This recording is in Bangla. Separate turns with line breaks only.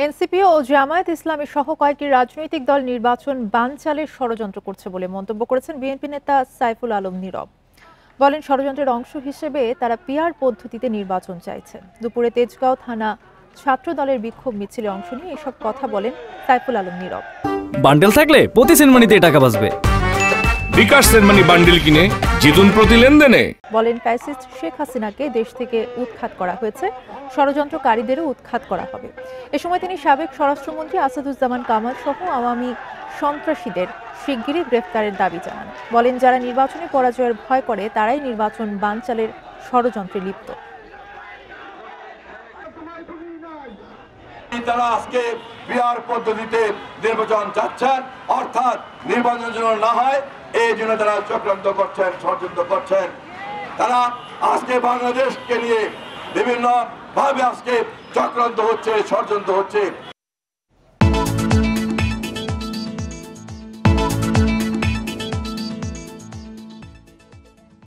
এনসিপি ও জামায়াত ইসলামী সহ কয়েকটি রাজনৈতিক দল নির্বাচন বানচালের ষড়যন্ত্র করছে বলে মন্তব্য করেছেন বিএনপি নেতা সাইফুল আলম নীরব। বলেন, ষড়যন্ত্রের অংশ হিসেবে তারা পিআর পদ্ধতিতে নির্বাচন চাইছে। দুপুরে তেজগাঁও থানা ছাত্র দলের বিক্ষোভ মিছিলে অংশ নিয়ে এসব কথা বলেন সাইফুল আলম নীরব।
বান্ডেল থাকলে প্রতি সেনমানিতে টাকা বাঁচবে।
বিকাশ সেনমানি বান্ডেল কিনে জিতুন প্রতি লেনদেনে।
বলেন, ফ্যাসিস্ট শেখ হাসিনাকে দেশ থেকে উৎখাত করা হয়েছে, ষড়যন্ত্রকারীদেরও উৎখাত করা হবে। এ সময় তিনি সাবেক স্বরাষ্ট্রমন্ত্রী আসাদুজ্জামান কামাল সহ আওয়ামী সন্ত্রাসীদের শিগগিরই গ্রেফতারের দাবি জানান। বলেন, যারা নির্বাচনে পরাজয়ের ভয় করে তারাই নির্বাচন বানচালের ষড়যন্ত্রে লিপ্ত।
তারা আজকে পিআর পদ্ধতিতে নির্বাচন চাচ্ছেন, অর্থাৎ নির্বাচন যেন না হয় এই জন্য তারা চক্রান্ত করছেন, ষড়যন্ত্র করছেন। তারা আজকে বাংলাদেশকে নিয়ে বিভিন্ন ভাবে আজকে চক্রান্ত হচ্ছে, ষড়যন্ত্র হচ্ছে।